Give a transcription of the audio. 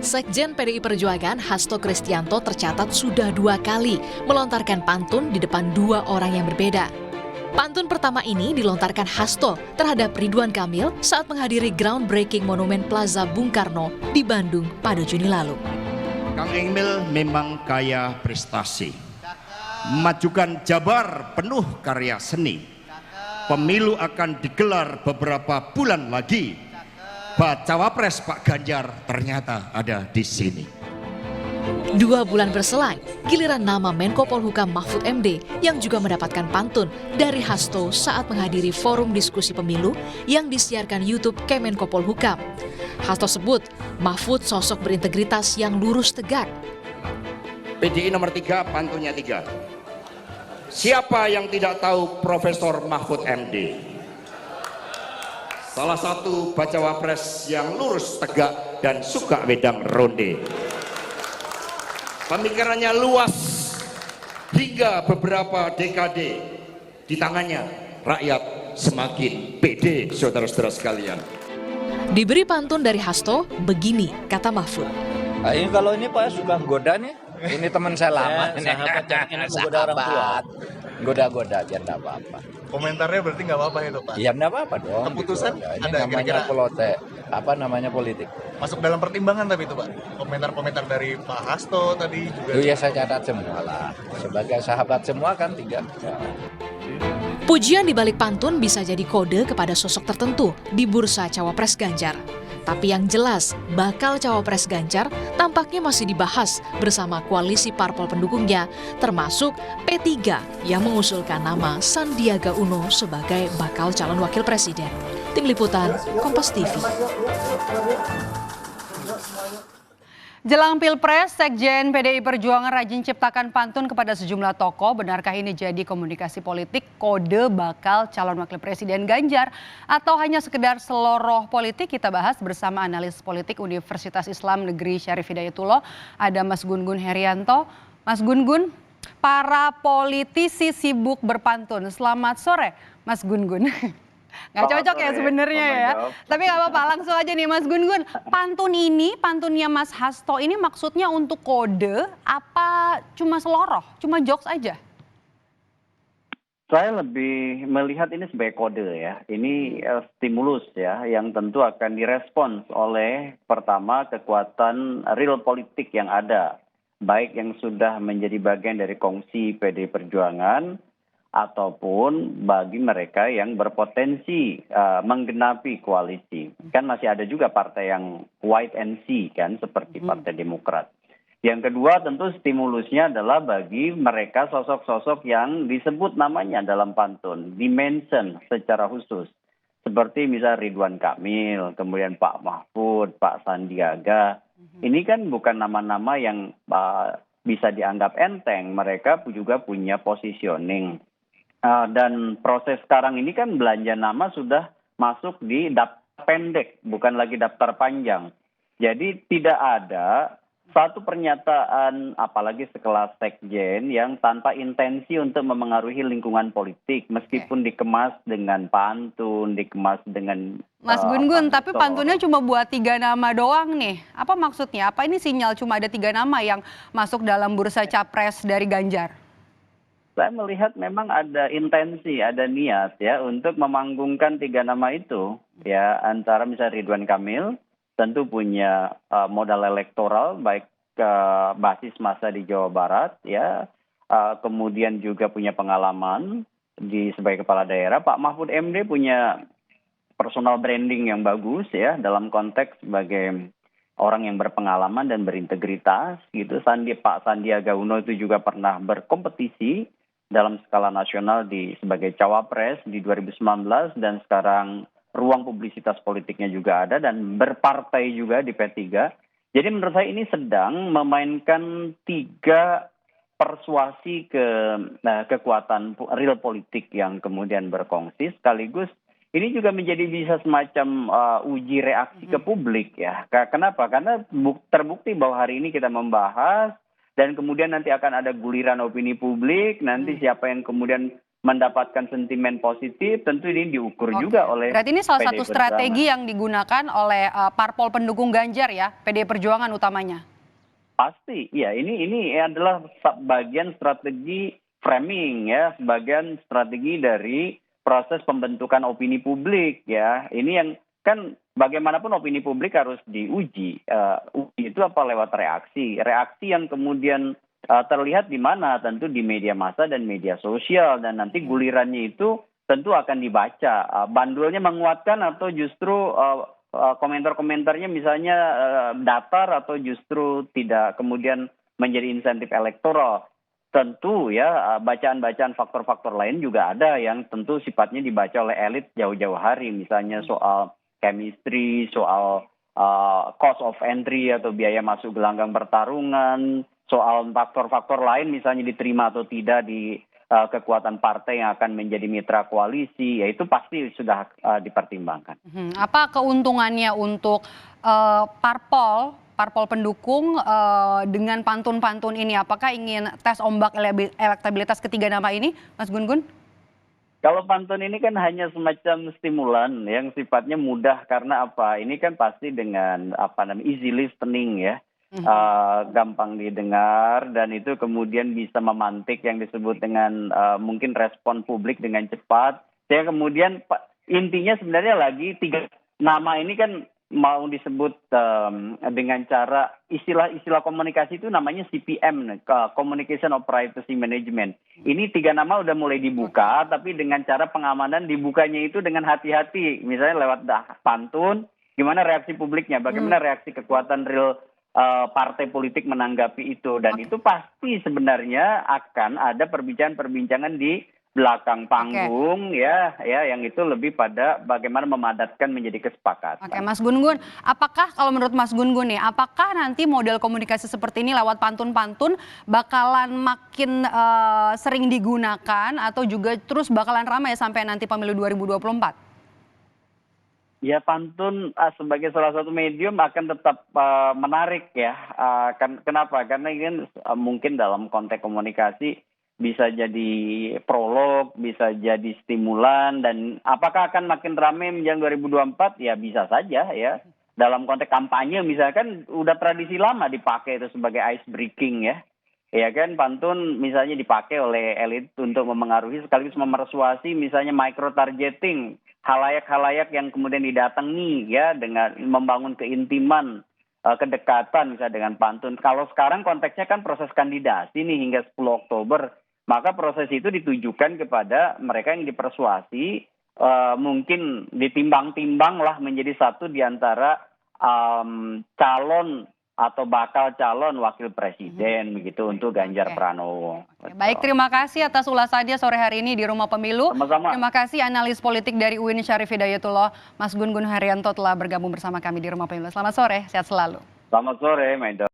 Sekjen PDI Perjuangan Hasto Kristianto tercatat sudah 2 kali melontarkan pantun di depan 2 orang yang berbeda. Pantun pertama ini dilontarkan Hasto terhadap Ridwan Kamil saat menghadiri groundbreaking Monumen Plaza Bung Karno di Bandung pada Juni lalu. Kang Emil memang kaya prestasi, memajukan Jabar penuh karya seni. Pemilu akan digelar beberapa bulan lagi. Cawapres Pak Ganjar ternyata ada di sini. 2 bulan berselang, giliran nama Menko Polhukam Mahfud MD yang juga mendapatkan pantun dari Hasto saat menghadiri forum diskusi pemilu yang disiarkan YouTube Kemenko Polhukam. Hasto sebut Mahfud sosok berintegritas yang lurus tegak. PDI nomor 3, pantunnya 3. Siapa yang tidak tahu Profesor Mahfud MD? Salah satu bacawa pres yang lurus tegak dan suka wedang ronde. Pemikirannya luas hingga beberapa dekade. Di tangannya rakyat semakin pede, saudara-saudara sekalian. Diberi pantun dari Hasto, begini kata Mahfud. Ini kalau ini Pak suka goda nih. Ini teman saya lama. Sahabat yang enak menggoda orang tua. Goda-goda aja enggak apa-apa. Komentarnya berarti nggak apa-apa itu Pak? Iya enggak apa-apa dong. Keputusan gitu. Ini ada namanya politik. Masuk dalam pertimbangan tapi itu Pak. Komentar-komentar dari Pak Hasto tadi juga. Iya saya catat semua lah. Sebagai sahabat semua kan 3. Pujian di balik pantun bisa jadi kode kepada sosok tertentu di bursa Cawapres Ganjar. Tapi yang jelas, bakal Cawapres Ganjar tampaknya masih dibahas bersama koalisi parpol pendukungnya, termasuk P3 yang mengusulkan nama Sandiaga Uno sebagai bakal calon wakil presiden. Tim Liputan, Kompas TV. Jelang Pilpres, Sekjen PDI Perjuangan rajin ciptakan pantun kepada sejumlah tokoh. Benarkah ini jadi komunikasi politik kode bakal calon wakil presiden Ganjar? Atau hanya sekedar seloroh politik? Kita bahas bersama analis politik Universitas Islam Negeri Syarif Hidayatullah. Ada Mas Gun-Gun Herianto. Mas Gun-Gun, para politisi sibuk berpantun. Selamat sore, Mas Gun-Gun. Nggak cocok ya sebenarnya ya. Tapi nggak apa-apa, langsung aja nih Mas Gun-Gun. Pantunnya Mas Hasto ini maksudnya untuk kode apa cuma seloroh, cuma jokes aja? Saya lebih melihat ini sebagai kode ya. Ini stimulus ya yang tentu akan direspons oleh pertama kekuatan real politik yang ada. Baik yang sudah menjadi bagian dari kongsi PDI Perjuangan ataupun bagi mereka yang berpotensi menggenapi koalisi. Kan masih ada juga partai yang wait and see kan seperti Partai Demokrat. Yang kedua tentu stimulusnya adalah bagi mereka sosok-sosok yang disebut namanya dalam pantun, dimention secara khusus. Seperti misal Ridwan Kamil, kemudian Pak Mahfud, Pak Sandiaga. Ini kan bukan nama-nama yang bisa dianggap enteng, mereka juga punya positioning. Dan proses sekarang ini kan belanja nama sudah masuk di daftar pendek, bukan lagi daftar panjang. Jadi tidak ada satu pernyataan, apalagi sekelas sekjen, yang tanpa intensi untuk memengaruhi lingkungan politik, meskipun dikemas dengan pantun, dikemas dengan... Mas Gun-Gun, tapi pantunnya cuma buat 3 nama doang nih. Apa maksudnya? Apa ini sinyal cuma ada 3 nama yang masuk dalam bursa capres dari Ganjar? Saya melihat memang ada intensi, ada niat ya untuk memanggungkan 3 nama itu ya, antara misalnya Ridwan Kamil tentu punya modal elektoral baik basis massa di Jawa Barat ya, kemudian juga punya pengalaman sebagai kepala daerah. Pak Mahfud MD punya personal branding yang bagus ya dalam konteks sebagai orang yang berpengalaman dan berintegritas gitu. Pak Sandiaga Uno itu juga pernah berkompetisi dalam skala nasional sebagai cawapres di 2019 dan sekarang ruang publisitas politiknya juga ada dan berpartai juga di P3. Jadi menurut saya ini sedang memainkan 3 persuasi kekuatan real politik yang kemudian berkongsi sekaligus ini juga menjadi bisa semacam uji reaksi ke publik ya. Kenapa? Karena terbukti bahwa hari ini kita membahas dan kemudian nanti akan ada guliran opini publik, nanti siapa yang kemudian mendapatkan sentimen positif, tentu ini diukur Oke. juga oleh Berarti ini salah PDI satu strategi Perjuangan. yang digunakan oleh parpol pendukung Ganjar ya, PDI Perjuangan utamanya. Pasti, ya ini adalah bagian strategi framing ya, sebagian strategi dari proses pembentukan opini publik ya. Ini yang kan bagaimanapun opini publik harus diuji. Uji itu apa lewat reaksi. Reaksi yang kemudian terlihat di mana? Tentu di media massa dan media sosial, dan nanti gulirannya itu tentu akan dibaca. Bandulnya menguatkan atau justru komentar-komentarnya misalnya datar atau justru tidak kemudian menjadi insentif elektoral. Tentu ya bacaan-bacaan faktor-faktor lain juga ada yang tentu sifatnya dibaca oleh elit jauh-jauh hari. Misalnya soal chemistry, soal cost of entry atau biaya masuk gelanggang pertarungan, soal faktor-faktor lain misalnya diterima atau tidak di kekuatan partai yang akan menjadi mitra koalisi, ya itu pasti sudah dipertimbangkan. Apa keuntungannya untuk parpol pendukung dengan pantun-pantun ini? Apakah ingin tes ombak elektabilitas ketiga nama ini, Mas Gun-Gun? Kalau pantun ini kan hanya semacam stimulan yang sifatnya mudah, karena apa? Ini kan pasti dengan easy listening ya, gampang didengar, dan itu kemudian bisa memantik yang disebut dengan mungkin respon publik dengan cepat. Saya kemudian intinya sebenarnya lagi 3 nama ini kan mau disebut dengan cara istilah komunikasi itu namanya CPM, Communication of Privacy Management. Ini 3 nama udah mulai dibuka, tapi dengan cara pengamanan dibukanya itu dengan hati-hati. Misalnya lewat pantun, gimana reaksi publiknya, bagaimana reaksi kekuatan real partai politik menanggapi itu. Dan itu pasti sebenarnya akan ada perbincangan-perbincangan di belakang panggung ya yang itu lebih pada bagaimana memadatkan menjadi kesepakatan. Oke, Mas Gun-Gun, apakah kalau menurut Mas Gun-Gun nih, apakah nanti model komunikasi seperti ini lewat pantun-pantun bakalan makin sering digunakan atau juga terus bakalan ramai sampai nanti pemilu 2024? Ya, pantun sebagai salah satu medium akan tetap menarik ya. Kenapa? Karena ini mungkin dalam konteks komunikasi bisa jadi prolog, bisa jadi stimulan, dan apakah akan makin ramai menjelang 2024? Ya bisa saja ya. Dalam konteks kampanye misalkan udah tradisi lama dipakai itu sebagai ice breaking ya. Ya kan, pantun misalnya dipakai oleh elit untuk memengaruhi sekaligus memersuasi, misalnya micro targeting, halayak-halayak yang kemudian didatangi ya dengan membangun keintiman, kedekatan misalnya dengan pantun. Kalau sekarang konteksnya kan proses kandidasi nih hingga 10 Oktober. Maka proses itu ditujukan kepada mereka yang dipersuasi, mungkin ditimbang-timbang lah menjadi satu di antara calon atau bakal calon wakil presiden begitu untuk Ganjar Pranowo. Baik, terima kasih atas ulasannya sore hari ini di Rumah Pemilu. Sama-sama. Terima kasih analis politik dari UIN Syarif Hidayatullah, Mas Gun-Gun Haryanto telah bergabung bersama kami di Rumah Pemilu. Selamat sore, sehat selalu. Selamat sore, Maido.